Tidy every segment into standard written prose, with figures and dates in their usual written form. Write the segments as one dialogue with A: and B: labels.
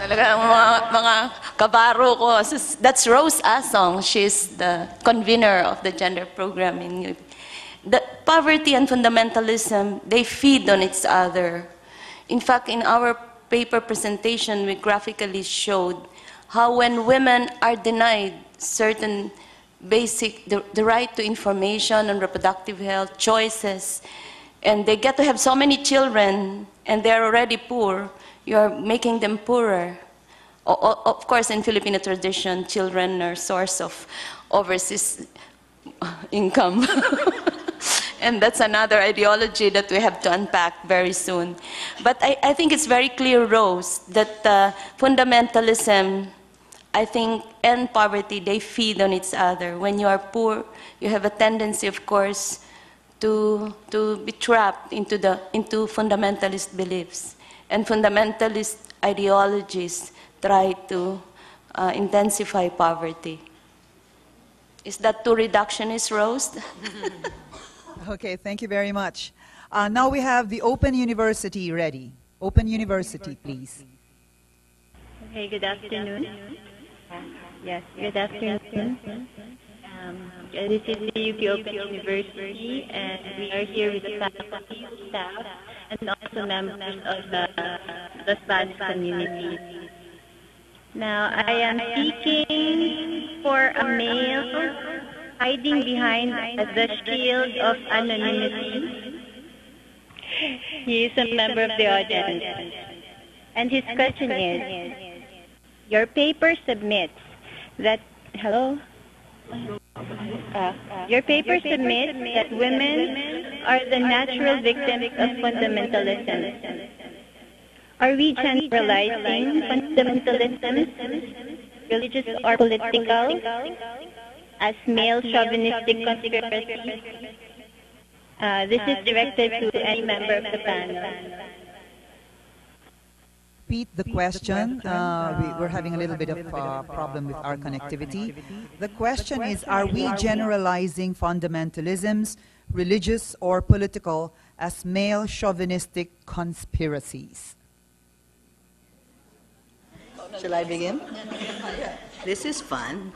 A: Talaga mga kabaro ko. So, that's Rose Asong. She's the convener of the gender program in UP. The poverty and fundamentalism, they feed on each other. In fact, in our paper presentation, we graphically showed how when women are denied certain basic, the right to information on reproductive health, choices, and they get to have so many children, and they're already poor, you're making them poorer. Of course, in Filipino tradition, children are source of overseas income. And that's another ideology that we have to unpack very soon. But I think it's very clear, Rose, that fundamentalism, I think, and poverty, they feed on each other. When you are poor, you have a tendency, of course, to be trapped into fundamentalist beliefs. And fundamentalist ideologies try to intensify poverty. Is that too reductionist, Rose?
B: Okay, thank you very much. Now we have the Open University ready. Open University, please.
C: Okay, good afternoon. Yes, good afternoon. This is the UP Open University, and we are here with the faculty, staff, and also members of the Spanish community. Now, I am seeking for a male hiding behind the shield of anonymity. He is a member of the audience. And his question is, your paper submits that, hello? Your paper submits that women are the natural victims of fundamentalism. Are we generalizing fundamentalism, religious or political, as male chauvinistic conspiracy? This is directed to any member of the panel.
B: Repeat the question. We're having a little bit of problem with our connectivity. The question is, are we generalizing fundamentalisms, religious or political, as male chauvinistic conspiracies?
D: Shall I begin? This is fun.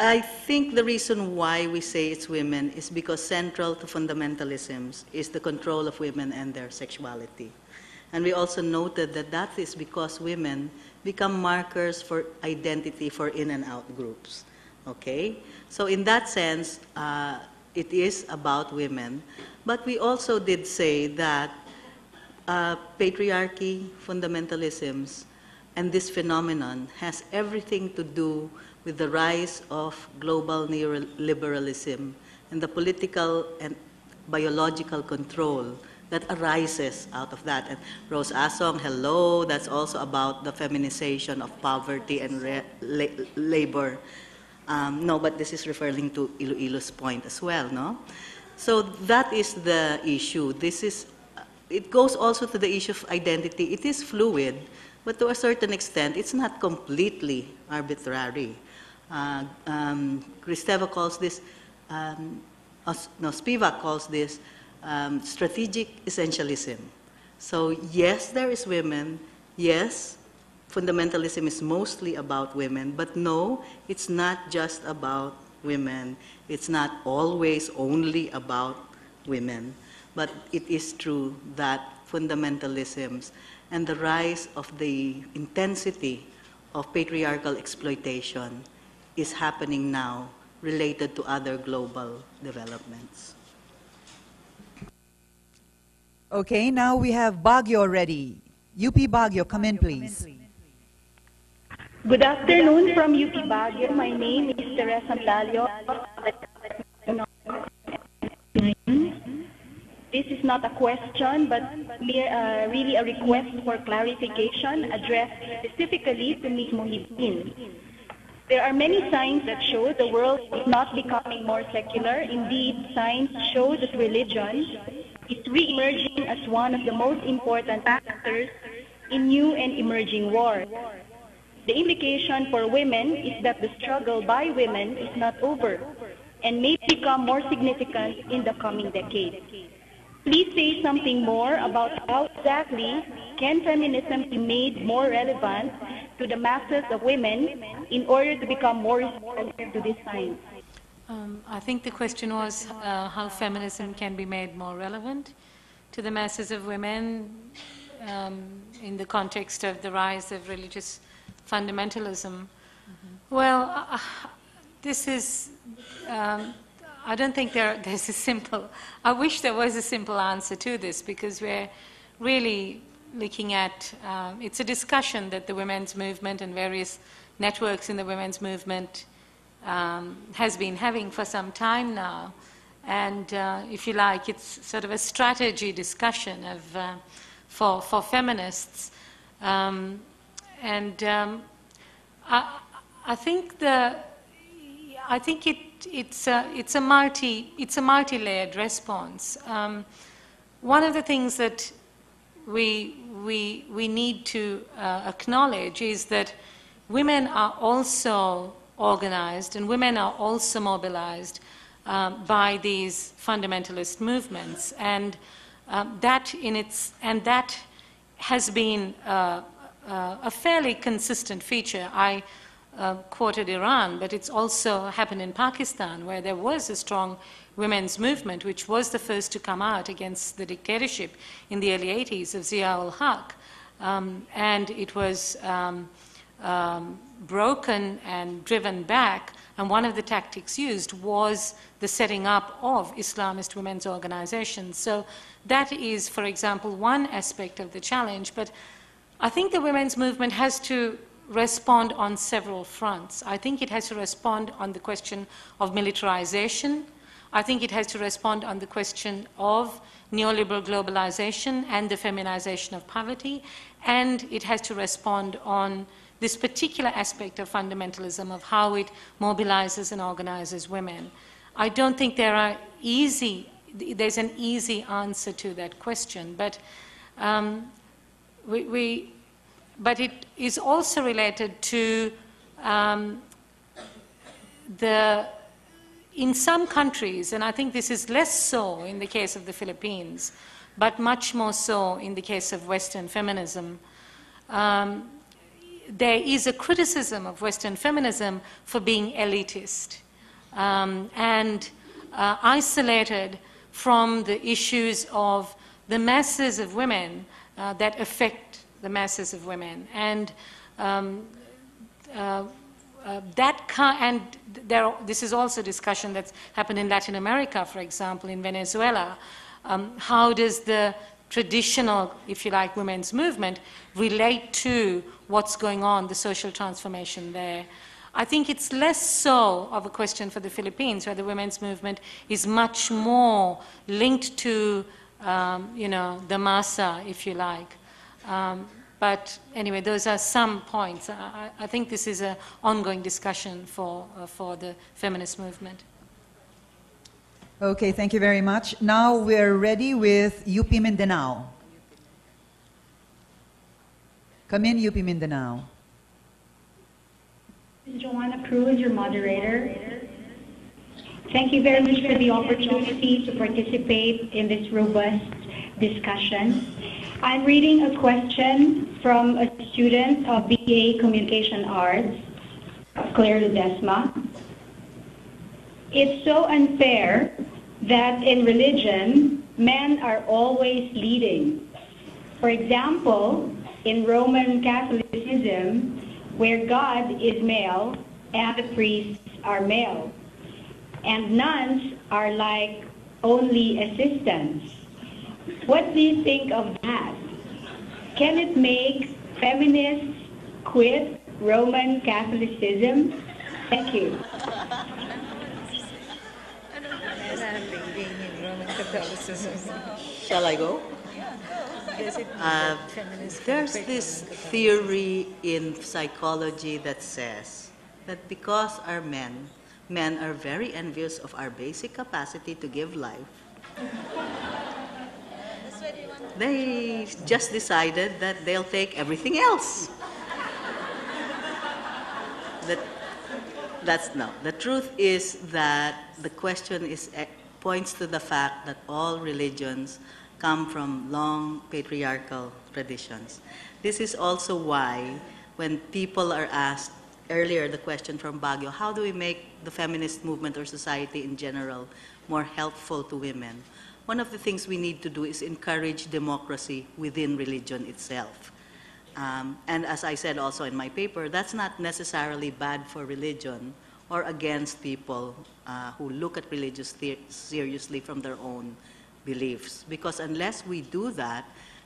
D: I think the reason why we say it's women is because central to fundamentalisms is the control of women and their sexuality. And we also noted that that is because women become markers for identity for in and out groups. Okay? So in that sense, it is about women. But we also did say that patriarchy, fundamentalisms, and this phenomenon has everything to do with the rise of global neoliberalism and the political and biological control that arises out of that. And Rose Asong, hello, that's also about the feminization of poverty and labor. No, but this is referring to Iloilo's point as well, no? So that is the issue. This is, it goes also to the issue of identity. It is fluid, but to a certain extent, it's not completely arbitrary. Kristeva calls this, Spivak calls this strategic essentialism. So yes, there is women. Yes, fundamentalism is mostly about women, but no, it's not just about women. It's not always only about women. But it is true that fundamentalisms and the rise of the intensity of patriarchal exploitation is happening now related to other global developments.
B: Okay, now we have Baguio ready. UP Baguio, come in please.
E: Good afternoon from UP Baguio. My name is Teresa Mlalio. This is not a question, but really a request for clarification addressed specifically to Ms. Mohibin. There are many signs that show the world is not becoming more secular. Indeed, signs show that religion is re-emerging as one of the most important factors in new and emerging wars. The implication for women is that the struggle by women is not over and may become more significant in the coming decade. Please say something more about how exactly can feminism be made more relevant to the masses of women in order to become more responsive to these signs.
F: I think the question was how feminism can be made more relevant to the masses of women in the context of the rise of religious fundamentalism. Well, this is, I don't think there's a simple, I wish there was a simple answer to this, because we're really looking at, it's a discussion that the women's movement and various networks in the women's movement has been having for some time now. And if you like, it's sort of a strategy discussion of, for feminists. I think it's a multi-layered response. One of the things that we need to acknowledge is that women are also organized and women are also mobilized by these fundamentalist movements, and that has been a fairly consistent feature. I quoted Iran, but it's also happened in Pakistan, where there was a strong women's movement, which was the first to come out against the dictatorship in the early 80s of Zia-ul-Haq. And it was broken and driven back, and one of the tactics used was the setting up of Islamist women's organizations. So that is, for example, one aspect of the challenge. But I think the women's movement has to respond on several fronts. I think it has to respond on the question of militarization. I think it has to respond on the question of neoliberal globalization and the feminization of poverty. And it has to respond on this particular aspect of fundamentalism, of how it mobilizes and organizes women. I don't think there's an easy answer to that question, but but it is also related to in some countries, and I think this is less so in the case of the Philippines, but much more so in the case of Western feminism, there is a criticism of Western feminism for being elitist and isolated from the issues of the masses of women that affect the masses of women. And this is also a discussion that's happened in Latin America, for example, in Venezuela. How does the traditional, if you like, women's movement relate to what's going on, the social transformation there? I think it's less so of a question for the Philippines, where the women's movement is much more linked to, the massa, if you like. But anyway, those are some points. I think this is an ongoing discussion for the feminist movement.
B: Okay, thank you very much. Now we're ready with UP Mindanao. Come in, UP Mindanao.
G: Joanna Cruz, your moderator. Thank you very much for the opportunity to participate in this robust discussion. I'm reading a question from a student of BA Communication Arts, Claire Ledesma. It's so unfair that in religion, men are always leading. For example, in Roman Catholicism, where God is male and the priests are male, and nuns are like only assistants. What do you think of that? Can it make feminists quit Roman Catholicism? Thank you.
D: Shall I go? There's this theory in psychology that says that because men are very envious of our basic capacity to give life, they just decided that they'll take everything else. The truth is that the question is points to the fact that all religions come from long patriarchal traditions. This is also why when people are asked earlier the question from Baguio, how do we make the feminist movement or society in general more helpful to women? One of the things we need to do is encourage democracy within religion itself. And as I said also in my paper, that's not necessarily bad for religion or against people who look at religious seriously from their own beliefs. Because unless we do that,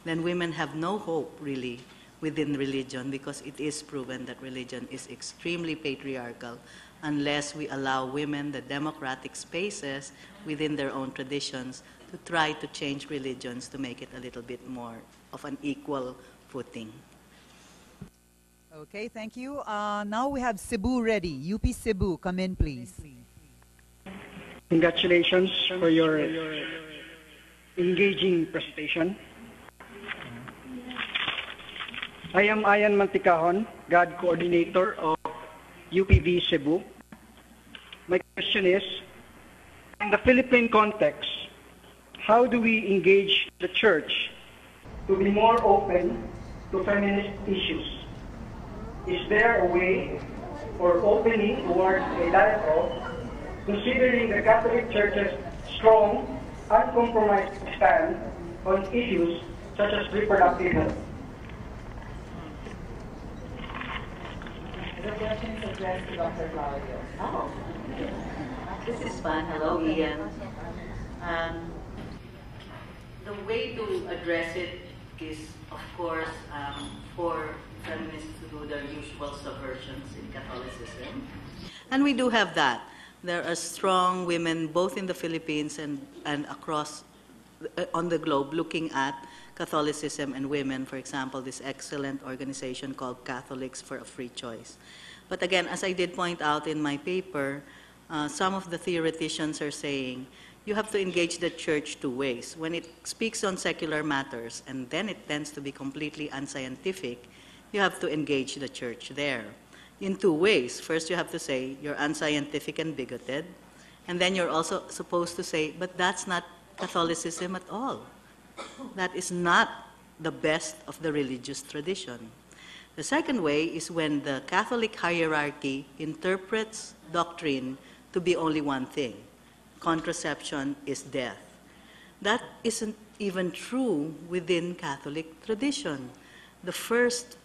D: then women have no hope really within religion, because it is proven that religion is extremely patriarchal unless we allow women the democratic spaces within their own traditions to try to change religions to make it a little bit more of an equal footing.
B: Okay, thank you. Now we have Cebu ready. UP Cebu, come in, please.
H: Congratulations for your engaging presentation. I am Ayan Manticahon, GAD Coordinator of UPV Cebu. My question is, in the Philippine context, how do we engage the church to be more open to feminist issues? Is there a way or opening towards a dialogue, considering the Catholic Church's strong, uncompromised stand on issues such as reproductive health?
D: The question is addressed to Dr. Claudio. Oh, this is fun. Hello, Ian. The way to address it is, of course, for feminists to do their usual subversions in Catholicism. And we do have that. There are strong women both in the Philippines and across on the globe looking at Catholicism and women. For example, this excellent organization called Catholics for a Free Choice. But again, as I did point out in my paper, some of the theoreticians are saying you have to engage the church two ways. When it speaks on secular matters and then it tends to be completely unscientific, you have to engage the church there in two ways. First, you have to say you're unscientific and bigoted, and then you're also supposed to say, but that's not Catholicism at all. That is not the best of the religious tradition. The second way is when the Catholic hierarchy interprets doctrine to be only one thing. Contraception is death. That isn't even true within Catholic tradition. The first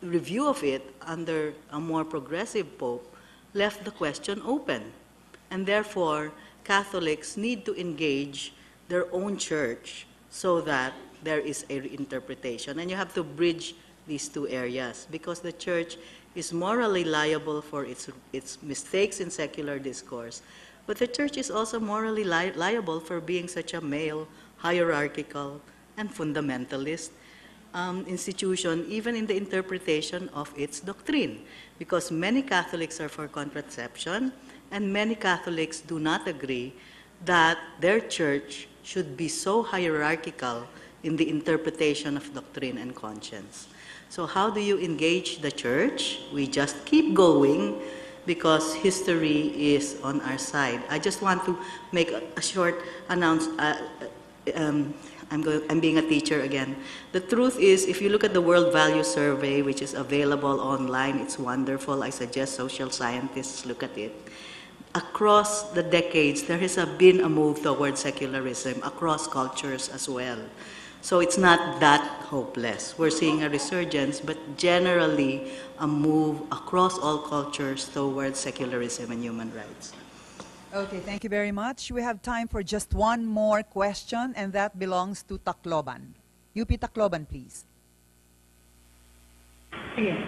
D: review of it under a more progressive pope left the question open. And therefore, Catholics need to engage their own church so that there is a reinterpretation. And you have to bridge these two areas because the church is morally liable for its mistakes in secular discourse. But the church is also morally liable for being such a male, hierarchical, and fundamentalist institution, even in the interpretation of its doctrine. Because many Catholics are for contraception, and many Catholics do not agree that their church should be so hierarchical in the interpretation of doctrine and conscience. So how do you engage the church? We just keep going because history is on our side. I just want to make a short announcement. I'm being a teacher again. The truth is, if you look at the World Value Survey, which is available online, it's wonderful. I suggest social scientists look at it. Across the decades, there has been a move towards secularism, across cultures as well. So it's not that hopeless. We're seeing a resurgence, but generally a move across all cultures towards secularism and human rights.
B: Okay, thank you very much. We have time for just one more question, and that belongs to Tacloban. UP Tacloban, please.
G: Yes.